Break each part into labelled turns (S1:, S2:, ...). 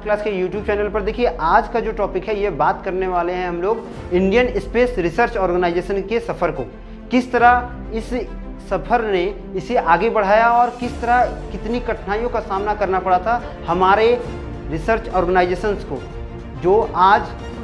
S1: Class के YouTube channel पर देखिए, आज का जो टॉपिक है ये बात करने वाले हैं हम लोग इंडियन स्पेस रिसर्च ऑर्गेनाइजेशन के सफ़र को, किस तरह इस सफ़र ने इसे आगे बढ़ाया और किस तरह कितनी कठिनाइयों का सामना करना पड़ा था हमारे रिसर्च ऑर्गेनाइजेशंस को, जो आज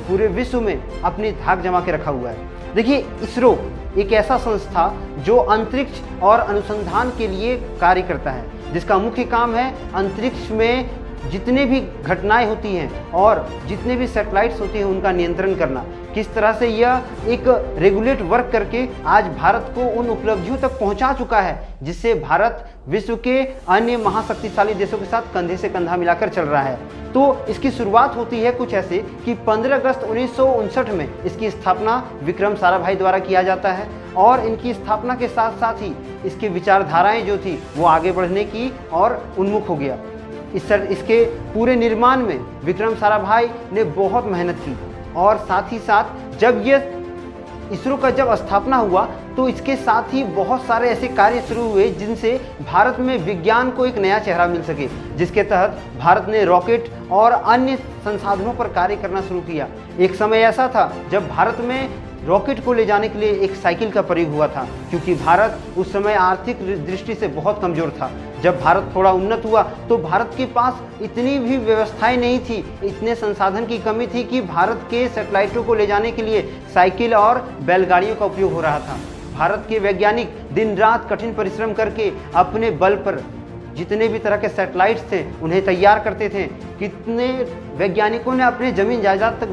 S1: पूरे विश्व में अपनी धाक जमा के रखा हुआ है। देखिए, इसरो एक ऐसा संस्था जो अंतरिक्ष और अनुसंधान के लिए कार्य करता है, जिसका मुख्य काम है अंतरिक्ष में जितने भी घटनाएं होती हैं और जितने भी सैटेलाइट्स होती हैं उनका नियंत्रण करना। किस तरह से यह एक रेगुलेट वर्क करके आज भारत को उन उपलब्धियों तक पहुंचा चुका है जिससे भारत विश्व के अन्य महाशक्तिशाली देशों के साथ कंधे से कंधा मिलाकर चल रहा है। तो इसकी शुरुआत होती है कुछ ऐसे कि 15 अगस्त 1959 में इसकी स्थापना विक्रम साराभाई द्वारा किया जाता है और इनकी स्थापना के साथ साथ ही इसकी विचारधाराएं जो थी वो आगे बढ़ने की और उन्मुख हो गया। इसके पूरे निर्माण में विक्रम साराभाई ने बहुत मेहनत की और साथ ही साथ जब ये इसरो का जब स्थापना हुआ तो इसके साथ ही बहुत सारे ऐसे कार्य शुरू हुए जिनसे भारत में विज्ञान को एक नया चेहरा मिल सके, जिसके तहत भारत ने रॉकेट और अन्य संसाधनों पर कार्य करना शुरू किया। एक समय ऐसा था जब भारत में रॉकेट को ले जाने के लिए एक साइकिल का प्रयोग हुआ था, क्योंकि भारत उस समय आर्थिक दृष्टि से बहुत कमज़ोर था। जब भारत थोड़ा उन्नत हुआ तो भारत के पास इतनी भी व्यवस्थाएं नहीं थी, इतने संसाधन की कमी थी कि भारत के सैटेलाइटों को ले जाने के लिए साइकिल और बैलगाड़ियों का उपयोग हो रहा था। भारत के वैज्ञानिक दिन रात कठिन परिश्रम करके अपने बल पर जितने भी तरह के सैटेलाइट्स थे उन्हें तैयार करते थे। कितने वैज्ञानिकों ने अपने ज़मीन जायदाद तक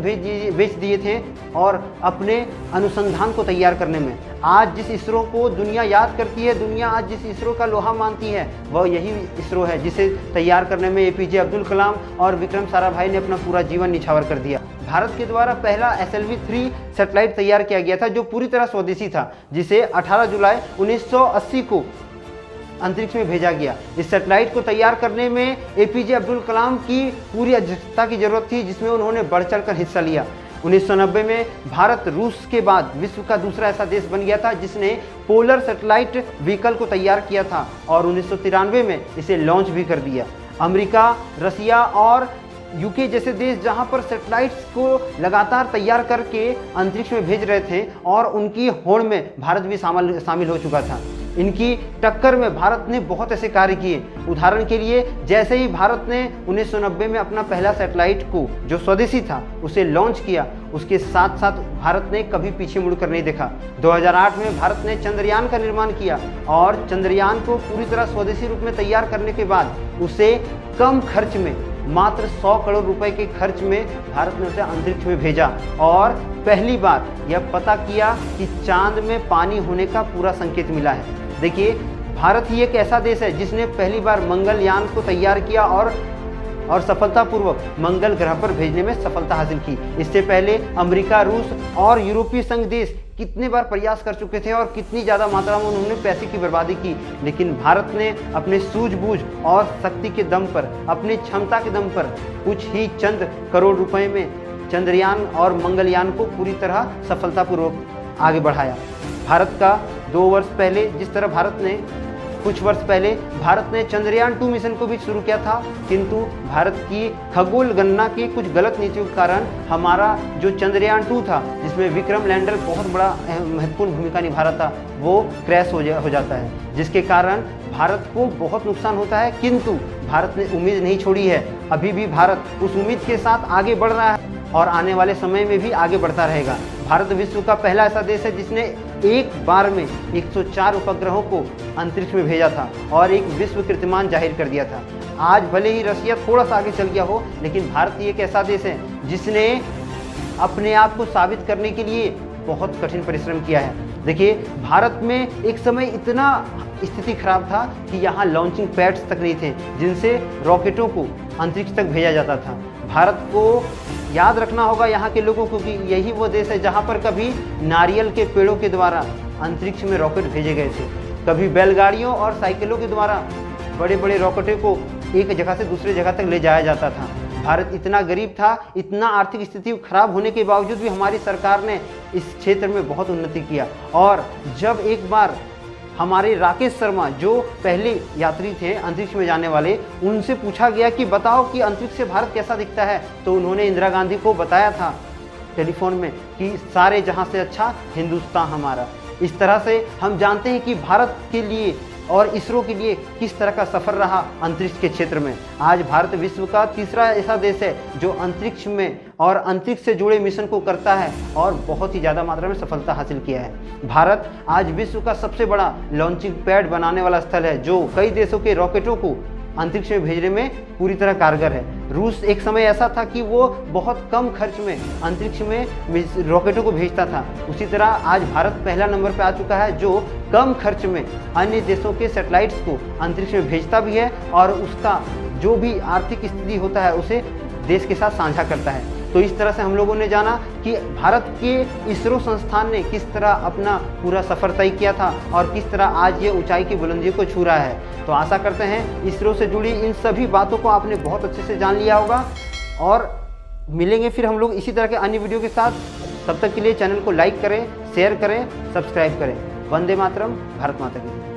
S1: बेच दिए थे और अपने अनुसंधान को तैयार करने में। आज जिस इसरो को दुनिया याद करती है, दुनिया आज जिस इसरो का लोहा मानती है, वह यही इसरो है जिसे तैयार करने में एपीजे अब्दुल कलाम और विक्रम साराभाई ने अपना पूरा जीवन निछावर कर दिया। भारत के द्वारा पहला SLV-3 सैटेलाइट तैयार किया गया था जो पूरी तरह स्वदेशी था, जिसे 18 जुलाई 1980 को अंतरिक्ष में भेजा गया। इस सैटेलाइट को तैयार करने में एपीजे अब्दुल कलाम की पूरी अध्यक्षता की जरूरत थी, जिसमें उन्होंने बढ़ चढ़कर हिस्सा लिया। 1990 में भारत रूस के बाद विश्व का दूसरा ऐसा देश बन गया था जिसने पोलर सैटेलाइट व्हीकल को तैयार किया था और 1993 में इसे लॉन्च भी कर दिया। अमेरिका, रसिया और यूके जैसे देश जहां पर सैटेलाइट्स को लगातार तैयार करके अंतरिक्ष में भेज रहे थे और उनकी होड़ में भारत भी शामिल हो चुका था। इनकी टक्कर में भारत ने बहुत ऐसे कार्य किए। उदाहरण के लिए, जैसे ही भारत ने 1990 में अपना पहला सैटेलाइट को जो स्वदेशी था उसे लॉन्च किया, उसके साथ साथ भारत ने कभी पीछे मुड़कर नहीं देखा। 2008 में भारत ने चंद्रयान का निर्माण किया और चंद्रयान को पूरी तरह स्वदेशी रूप में तैयार करने के बाद उसे कम खर्च में, मात्र 100 करोड़ रुपए के खर्च में भारत ने उसे अंतरिक्ष में भेजा और पहली बार यह पता किया कि चांद में पानी होने का पूरा संकेत मिला है। देखिए, भारत ही एक ऐसा देश है जिसने पहली बार मंगलयान को तैयार किया और सफलतापूर्वक मंगल ग्रह पर भेजने में सफलता हासिल की। इससे पहले अमेरिका, रूस और यूरोपीय संघ देश कितने बार प्रयास कर चुके थे और कितनी ज़्यादा मात्रा में उन्होंने पैसे की बर्बादी की, लेकिन भारत ने अपने सूझबूझ और शक्ति के दम पर, अपनी क्षमता के दम पर कुछ ही चंद करोड़ रुपए में चंद्रयान और मंगलयान को पूरी तरह सफलतापूर्वक आगे बढ़ाया। भारत का 2 वर्ष पहले, जिस तरह कुछ वर्ष पहले भारत ने चंद्रयान 2 मिशन को भी शुरू किया था, किंतु भारत की खगोल गणना की कुछ गलत नीतियों के कारण हमारा जो चंद्रयान 2 था, जिसमें विक्रम लैंडर बहुत बड़ा महत्वपूर्ण भूमिका निभा रहा था, वो क्रैश हो जाता है, जिसके कारण भारत को बहुत नुकसान होता है। किंतु भारत ने उम्मीद नहीं छोड़ी है। अभी भी भारत उस उम्मीद के साथ आगे बढ़ रहा है और आने वाले समय में भी आगे बढ़ता रहेगा। भारत विश्व का पहला ऐसा देश है जिसने एक बार में 104 उपग्रहों को अंतरिक्ष में भेजा था और एक विश्व कीर्तिमान जाहिर कर दिया था। आज भले ही रसिया थोड़ा सा आगे चल गया हो, लेकिन भारत ही एक ऐसा देश है जिसने अपने आप को साबित करने के लिए बहुत कठिन परिश्रम किया है। देखिए, भारत में एक समय इतना स्थिति खराब था कि यहाँ लॉन्चिंग पैड्स तक नहीं थे जिनसे रॉकेटों को अंतरिक्ष तक भेजा जाता था। भारत को याद रखना होगा यहाँ के लोगों को कि यही वो देश है जहाँ पर कभी नारियल के पेड़ों के द्वारा अंतरिक्ष में रॉकेट भेजे गए थे, कभी बैलगाड़ियों और साइकिलों के द्वारा बड़े बड़े रॉकेटों को एक जगह से दूसरे जगह तक ले जाया जाता था। भारत इतना गरीब था, इतना आर्थिक स्थिति खराब होने के बावजूद भी हमारी सरकार ने इस क्षेत्र में बहुत उन्नति किया। और जब एक बार हमारे राकेश शर्मा जो पहले यात्री थे अंतरिक्ष में जाने वाले, उनसे पूछा गया कि बताओ कि अंतरिक्ष से भारत कैसा दिखता है, तो उन्होंने इंदिरा गांधी को बताया था टेलीफोन में कि सारे जहां से अच्छा हिंदुस्तान हमारा। इस तरह से हम जानते हैं कि भारत के लिए और इसरो के लिए किस तरह का सफ़र रहा अंतरिक्ष के क्षेत्र में। आज भारत विश्व का तीसरा ऐसा देश है जो अंतरिक्ष में और अंतरिक्ष से जुड़े मिशन को करता है और बहुत ही ज़्यादा मात्रा में सफलता हासिल किया है। भारत आज विश्व का सबसे बड़ा लॉन्चिंग पैड बनाने वाला स्थल है जो कई देशों के रॉकेटों को अंतरिक्ष में भेजने में पूरी तरह कारगर है। रूस एक समय ऐसा था कि वो बहुत कम खर्च में अंतरिक्ष में रॉकेटों को भेजता था। उसी तरह आज भारत पहला नंबर पे आ चुका है जो कम खर्च में अन्य देशों के सैटेलाइट्स को अंतरिक्ष में भेजता भी है और उसका जो भी आर्थिक स्थिति होता है उसे देश के साथ साझा करता है। तो इस तरह से हम लोगों ने जाना कि भारत के इसरो संस्थान ने किस तरह अपना पूरा सफ़र तय किया था और किस तरह आज ये ऊंचाई की बुलंदियों को छू रहा है। तो आशा करते हैं इसरो से जुड़ी इन सभी बातों को आपने बहुत अच्छे से जान लिया होगा और मिलेंगे फिर हम लोग इसी तरह के अन्य वीडियो के साथ। तब तक के लिए चैनल को लाइक करें, शेयर करें, सब्सक्राइब करें। वंदे मातरम, भारत माता की।